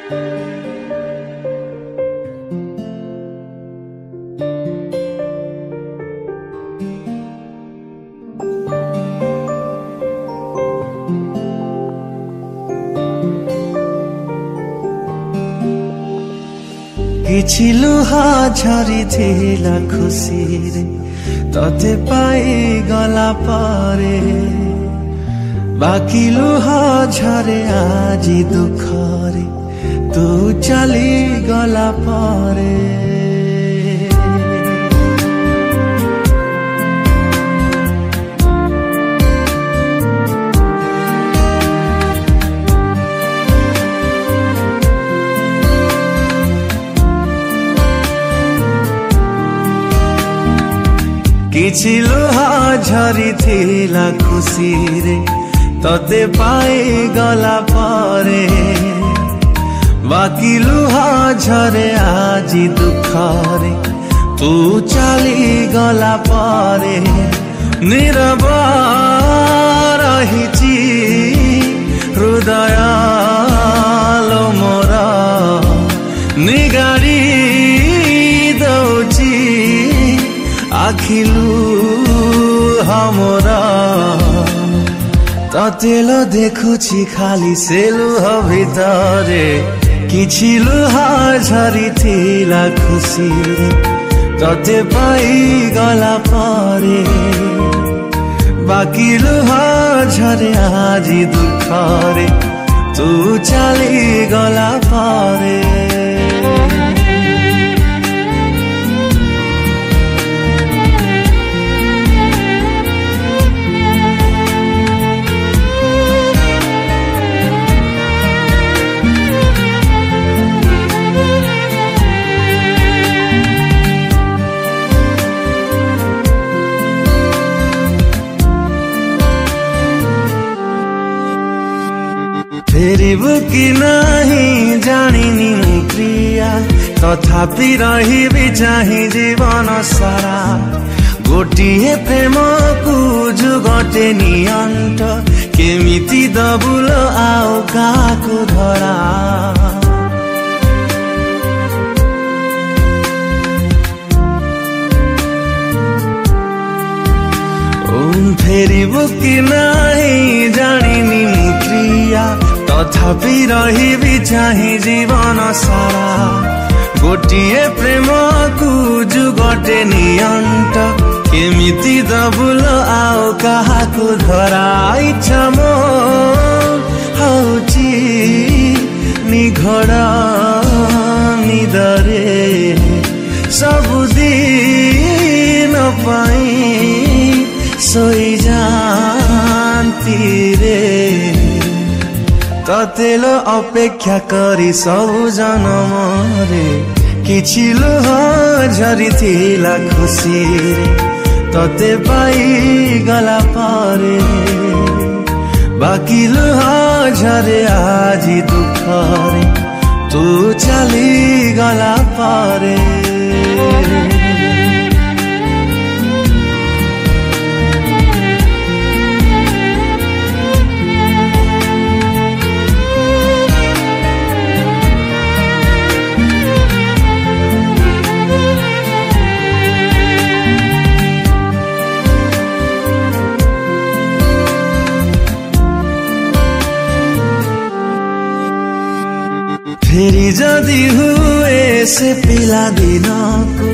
କିଛି ଲୁହା ଝରିଥିଲା ଖୁସିରେ ତତେ ପାଇଗଲା ପରେ ବାକି ଲୁହା ଝରେ ଆଜି ଦୁଃଖରେ ତୁ ଚାଲିଗଲା ପରେ କିଛି ଲୁହା ଝରିଥିଲା ଖୁସିରେ ତତେ ପାଇଗଲା ପରେ ବାକି ଲୁହା ଝରେ ଆଜି ଦୁଃଖରେ ତୁ ଚାଲିଗଲା ପରେ ନୀରବ ରହିଛି ହୃଦୟ ଲୋ ମୋର ନିଗାଡ଼ି ଦଉଛି ଆଖିଲୁ हमरा ततेल देखुछि खाली से लुह भितरे किछि लुहा झरिथिला खुशी तते पाइगला परे बाकी लुहा झरे आजी दुखरे तू चलिगला परे फेरिबु कि नहीं जानिनी मु प्रिया तथापि रहिबि चाहि जीवन सारा गोटिए प्रेम को जुगटे नियंट केमिति दबुल आओ काकु धरा फेरिबु कि नहीं जानिनी मु प्रिया तथापि रहिबि चाहि जीवन सारा गोटिए प्रेम को जुगटे नियंट केमिति दबुल आओ काहाकु धरा इच्छा मो हौची निघड़ निदरे सबुदिन पाई सोई जानती रे ततेल अपेक्षा करी सबु जनमरे किछि लुह झरिथिला खुशी तते पाइगला परे बाकी लुह झरे आजी दुखरे तू चलिगला परे फेरि जदि हुए से पिला दिन को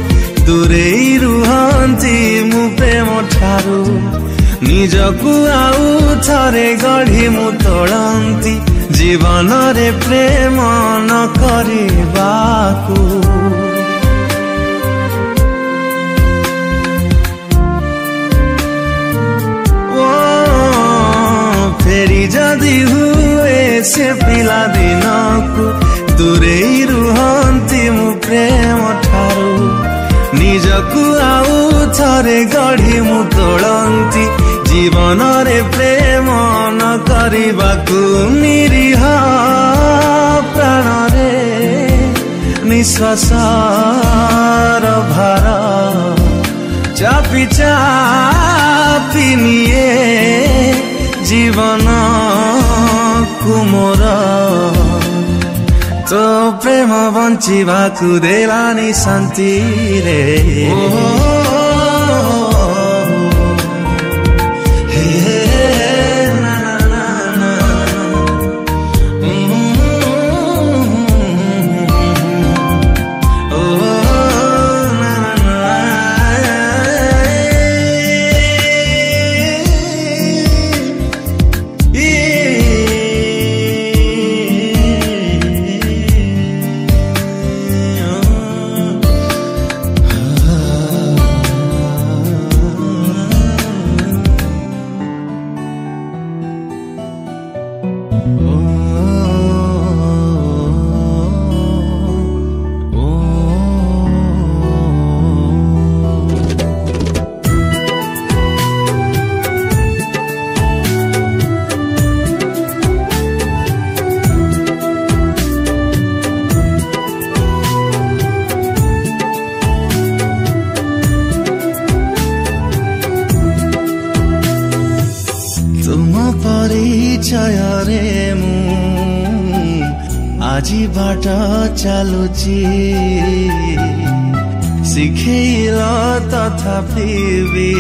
दूरे रुहंती मु प्रेम ठारू निजकु आउ थरे गढ़ी मु तोड़ंती जीवन रे प्रेम न करिबाकू फेरि जदि हुए से पिला दिन को दूरे रुहंती मु प्रेम ठारू निजकु आउ थरे गढ़ी मु तोड़ंती जीवन रे प्रेम न करिबाकू निरीह प्राण रे निश्वास भार चापी चापी निये जीवन कुमोर तो प्रेम बंचिबाकु देलानी शांति रे परिचय रे मु आजी बाट चालुची शिखेल तथापि भी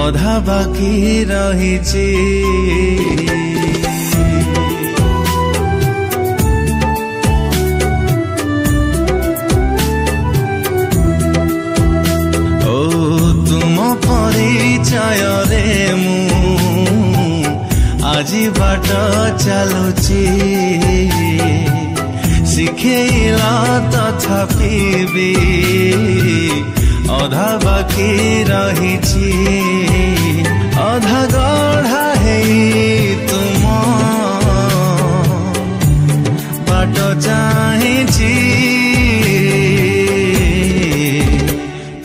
अधा बाकी रहिची ओ तुम परिचय रे मु आजी बाट चालुची शिखेला तथापि भी अधा बाकी रहिची अधा गढ़ा है तुम बाट चाहिची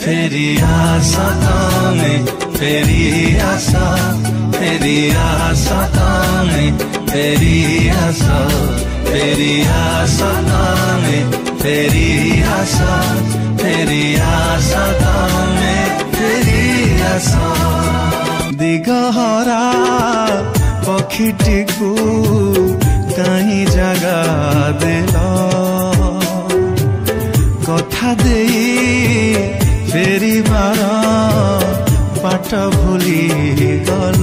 फेरी आशा तमे फेरी आशा फेरी आशा तमे फेरी आशा फेरी आशा तमे फेरी आशा तमे फेरी आशा दिगहरा पक्षीटिकु कहीं जगा देल कथा देई फेरी बार पाठ भूली गल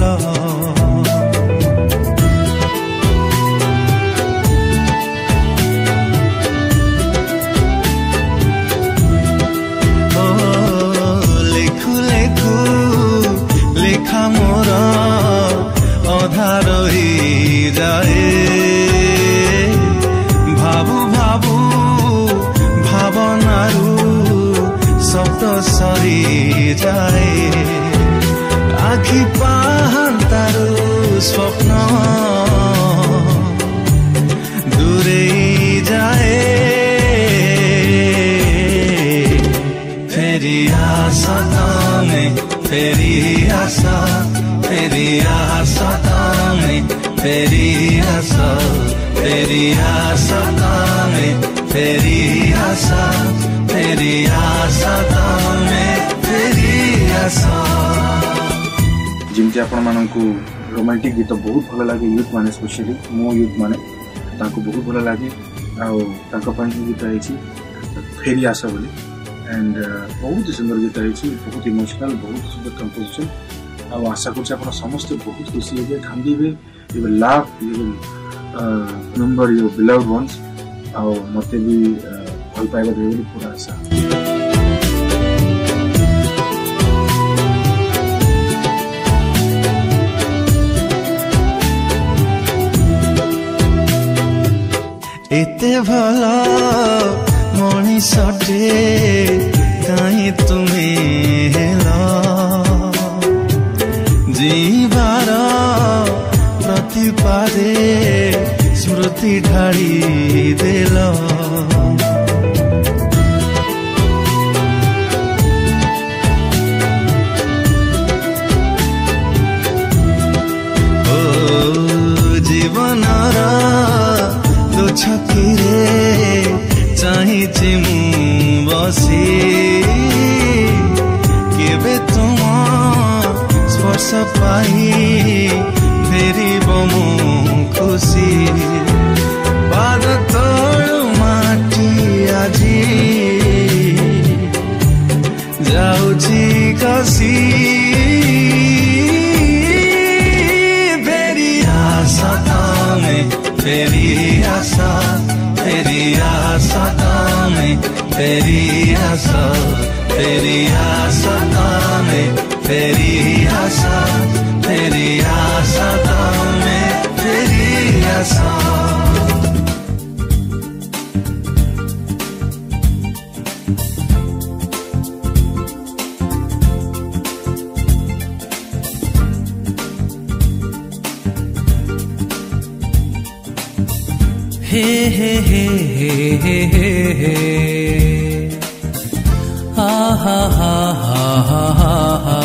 लेखु लेखु लेखा मोर अधा रही जाए भाबु भाबु भावनारू शब्द सरी जाए आखि पाहान्तारू स्वप्न दूरे जाए फेरी आशा तमे फेरी आशा तमे फेरी आशा तमे फेरी आशा तमे फेरी आशा जिमती आपण मानकु रोमांटिक गीत बहुत भल लगे यूथ माने स्पेशली मो यूथ माने ताको बहुत भल लगे आ गीत है फेरी आशा बोली एंड बहुत सुंदर गीत है बहुत इमोशनल बहुत सुंदर कंपोजिशन आ आशा कर समस्त बहुत खुशी हे कांदे you will laugh you will remember your beloved once आ मते भी भल पाइबा देबे पूरा आशा एते भला मनीषटे कहीं तुम्हें हेला जीवार प्रतिपादे स्मृति ढाड़ी देल जीवनर दो छकीरे चाहिए मु बसी केबे तुम स्पर्श पाई फेरी बमु खुशी पाद तेरी आशा ताने तेरी आशा ताने तेरी आशा ताने तेरी आशा। हे हे हे हे हे हे हे हा हा हा हा हा हा।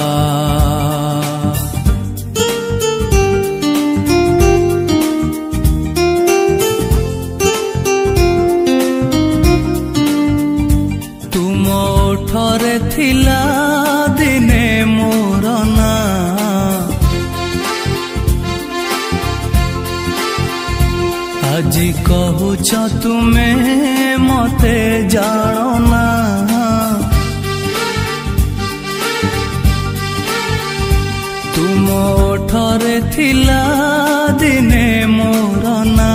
तुम ओठरे थिला दिने मोर ना আজি কহুছ তুমে মতে জানো না তুম ওঠরে থিলা দিনে মোর না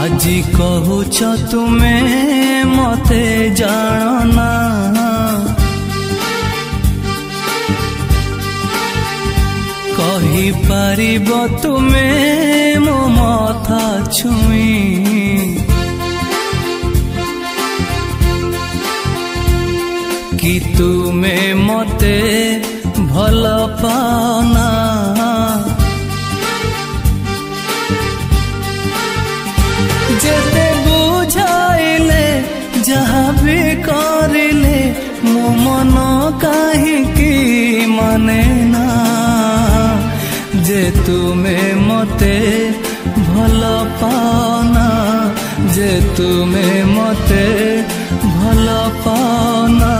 আজি কহুছ তুমে মতে জানো না কহি পারিব তুমে মো মাথা ছুঁই কি তুমে মতে ভাল পাও না যেতে বুঝাইলে যাহা বি করিলে মো মন কাহিকি মানে না যে তুমে মতে ভাল পাও না যে তুমে মতে ভাল পাও না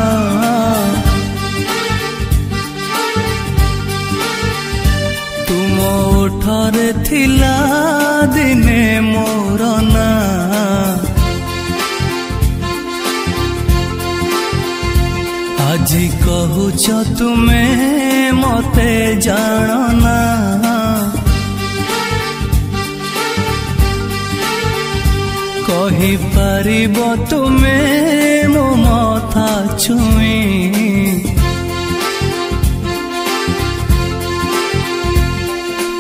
তুম ওঠরে থিলা দিনে মোর না আজি কহুছ তুমে মতে জানো না কহি পারিব তুমে মো মাথা ছুঁই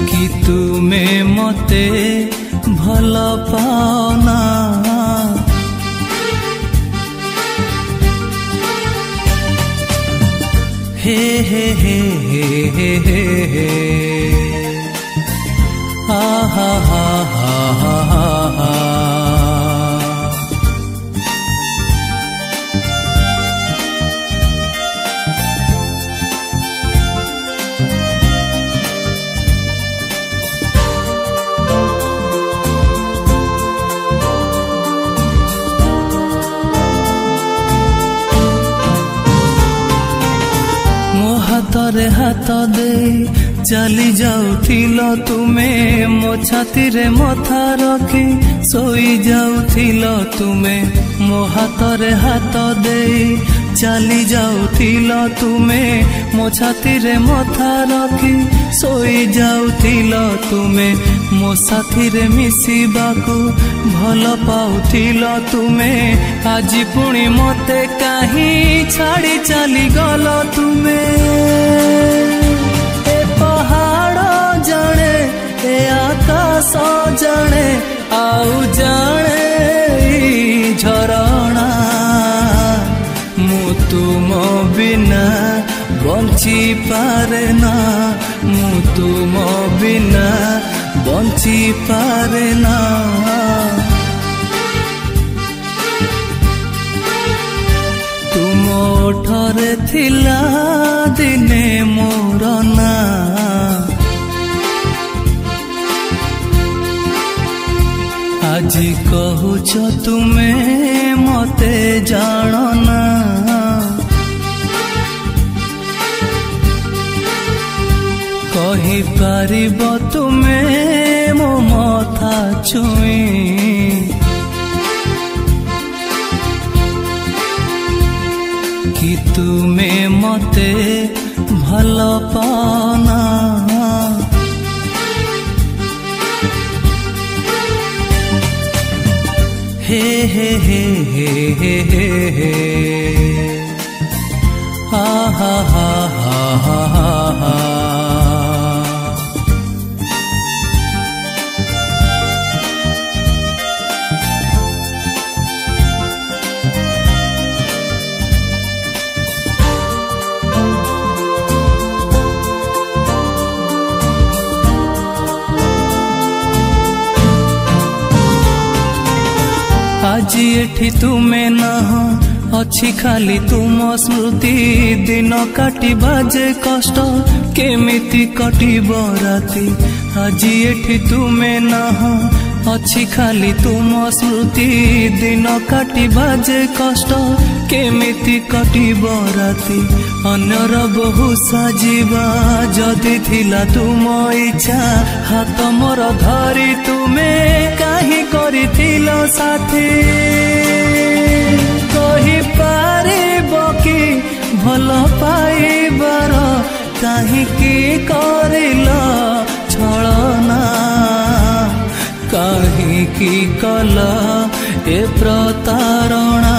কি তুমে মতে ভাল পাও না हे हे हे हे हे हे हे हा हा हा हा हा हा। ହାତରେ ହାତ ଦେଇ ଚାଲି ଯାଉଥିଲ ତୁମେ ମୋ ଛାତିରେ ମଥା ରଖି ଶୋଇ ଯାଉଥିଲ ତୁମେ ମୋ ହାତରେ ହାତ ଦେଇ ଚାଲି ଯାଉଥିଲ ତୁମେ ମୋ ଛାତିରେ ମଥା ରଖି ଶୋଇ ଯାଉଥିଲ ତୁମେ ମୋ ସାଥିରେ ମିଶିବାକୁ ଭଲ ପାଉଥିଲ ତୁମେ ଆଜି ପୁଣି ମତେ କାହିଁ ଛାଡ଼ି ଚାଲିଗଲ ତୁମେ ଏ ପାହାଡ଼ ଜଣେ ଏ ଆକାଶ ଜଣେ ଆଉ ଜଣେ ଝରଣା ମୁଁ ତୁମ ବିନା ବଞ୍ଚି ପାରେ ନା ମୁଁ ତୁମ ବିନା ବଞ୍ଚି ପାରେ ନା ତୁମ ଓଠରେ ଥିଲା ଦିନେ ମୋର ନା ଆଜି କହୁଛ ତୁମେ ମତେ ଜାଣ ନା କହିପାରିବ ତୁମେ ମୋ ମଥା ଛୁଇଁ କି ତୁମେ ମତେ ଭଲ ପାନା हे हे हे हे हे हे हे हा हा हा हा हा हा आज एठी तुमे नह अच्छी खाली तुम स्मृति दिन काटी बाजे कष्ट केमिति कटिब राति आज एठी तुमे नह अच्छी खाली तुम स्मृति दिन काटी बाजे कष्ट केमिति कटिब राति अन्यर बहु साजिबा जदि थिला तुम इच्छा हाथ मोर धरी तुमे काहे करिथिल साथी कहि पारिब कि भल पाइबार काहेकि करिल छलना काहेकि कल ए प्रतारणा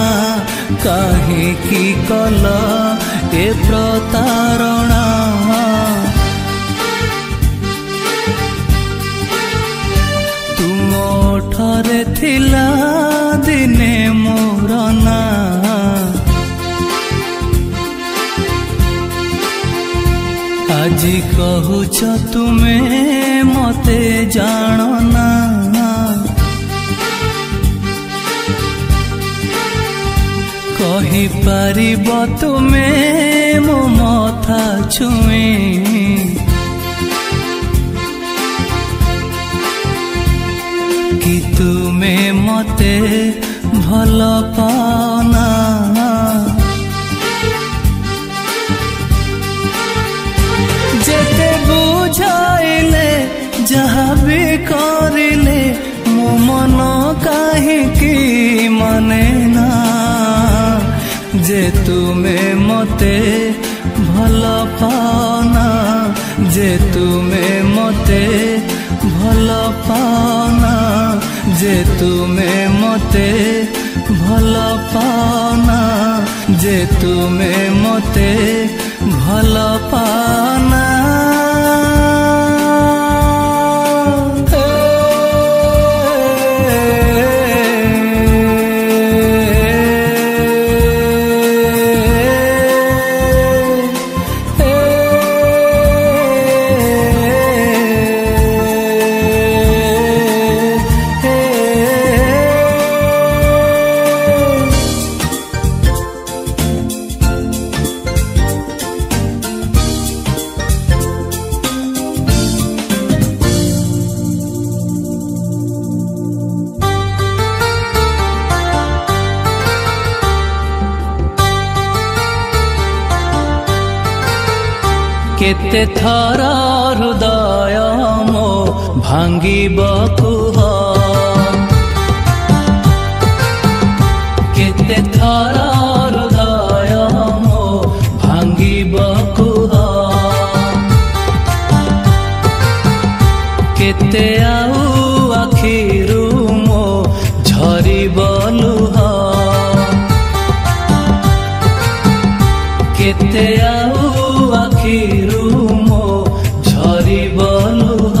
काहेकि कल ए प्रतारणा तुम ओठरे थिला दिने मोर ना आज कहूच तुमे मते जानना कहि पारिब तुमे मो मथा छुए कि तुमे मते भल पाना जेते बुझाइले जहा भी करिले मो मन काहेकि माने ना जे तुमे मते भल पाना जे तुमे मते भल पाना जे तुमे मते भल पाना जे तुमे मते भल पाना केते थर हृदय मो भांगिब कुह केते थर हृदय मो भांगिब कुह केते आउ आखिरु मो झरिब लुह केते आउ आखिरु मो झरिब लुह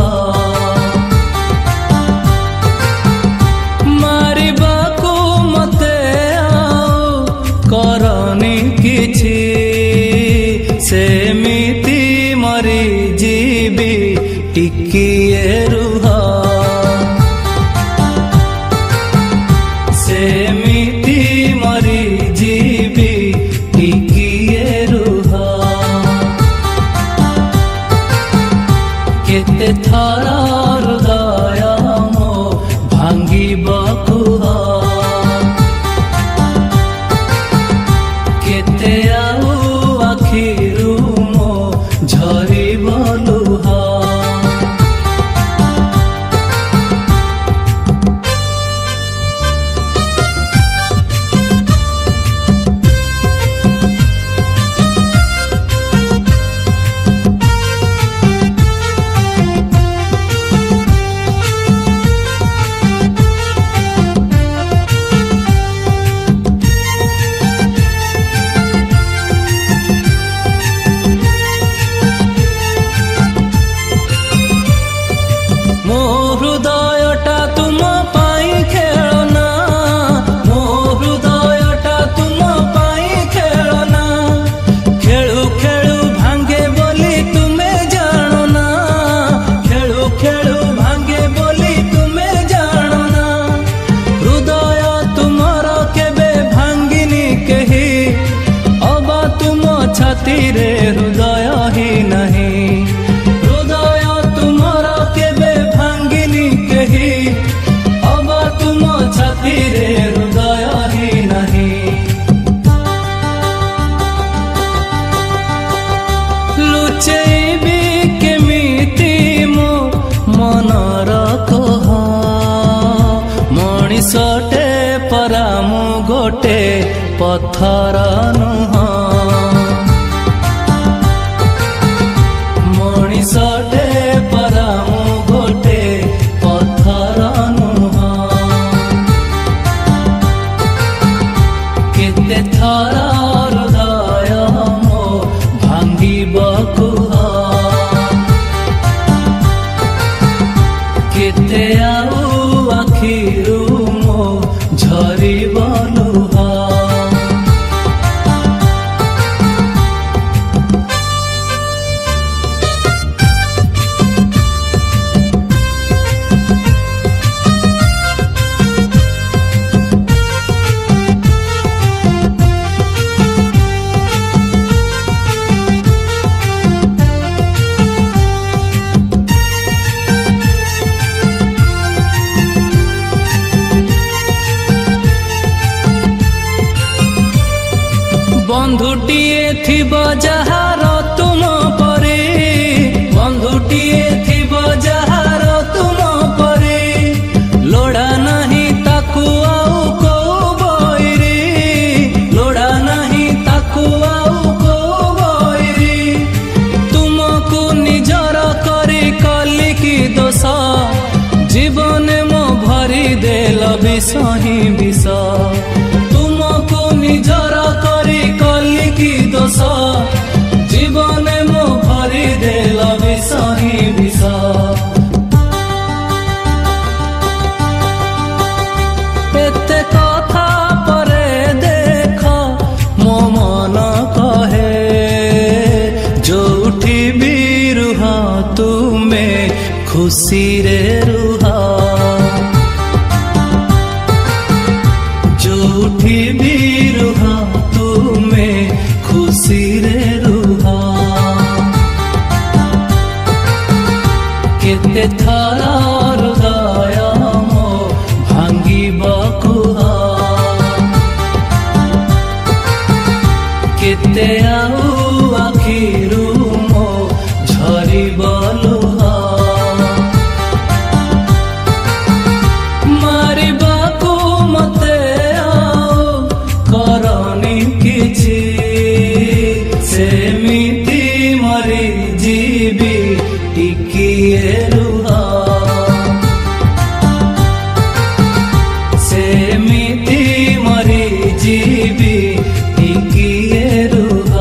मारिबाकु मते आउ करनी किछि सेमिति मरि जीवी टिकिए रुह सेमिति मरि जीवी टिकिए रुह केते थर हृदय मो भांगिब कुह केते आउ आखिरु मो झरिब लुह पथर नुह मनीषटे परा मु गोटे पथर नुह केते थर हृदय मो भांगिब कुह केते आउ आखिरु मो झरिब लुह बंधुटीए थिब जहार तुम परे बंधुटीए थिब जहार तुम परे लोड़ा नहीं ताकू आउ को बइरे लोड़ा नहीं ताकू आउ को बइरे तुमको निजर करे कली की दोष जीवन मो भरी देल विष ही विष तुमको निजर करे कली की दोष जीवन मो भरी देल विष ही विष एते कथा परे देख मो मन कहे जोठी भी रुह तुमे खुशी रे रुह जोठी भी रुह तुमे खुशी रे रुह केते थर हृदय मो भांगिब कुह केते आउ आखिरु मो झरिब लुह मारिबाकू मते आउ करनी किछि सेमिति मरी जीवी टिकिए रुह सेमिति मरी जीवी टिकिए रुह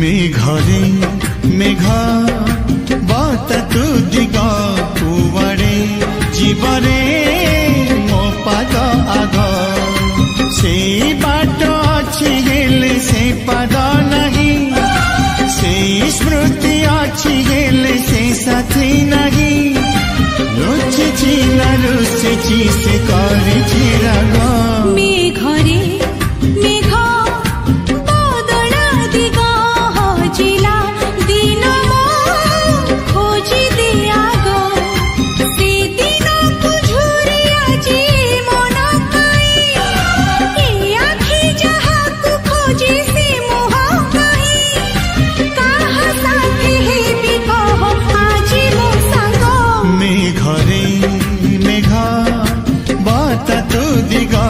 मेघरे मेघा बात तू दिगा कुवरे जीवरे मो पाद आग से बाट अच्छी हेले से पाद नहीं से स्मृति अच्छी हेले से साथी नहीं लुचिची न लुचिची से करिछि राग मेघरे मेघ मेघा बात तू दिगा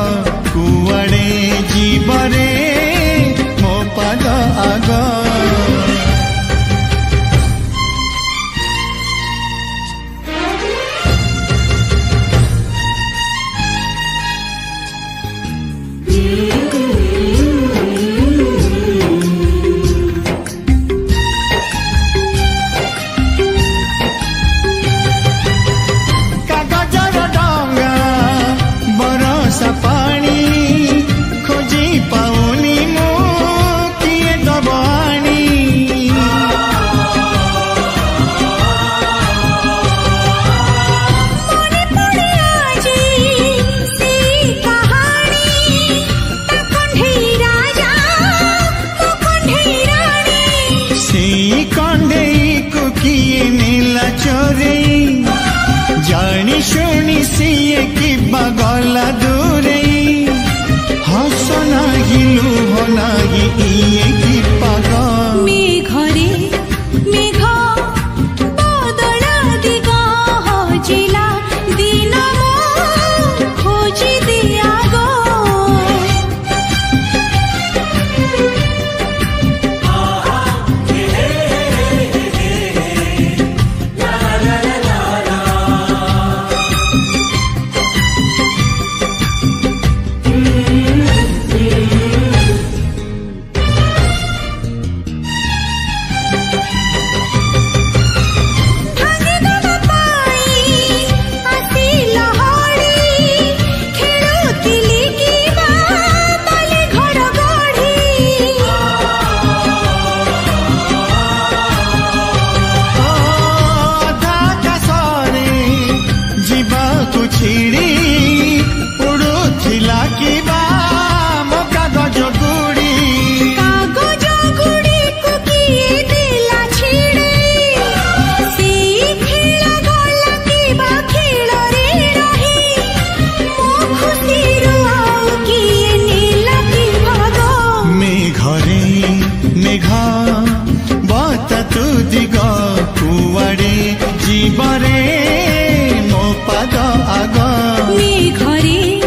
पाउनी मो किए दबाणी जानी शुणी सीए की बगला दूरे हस नाही लुह नाही इए की पागा मेघरे मेघ बदल दिग हजिला दिन खोजी दिया गो जीवरे मो पाद आग मेघरे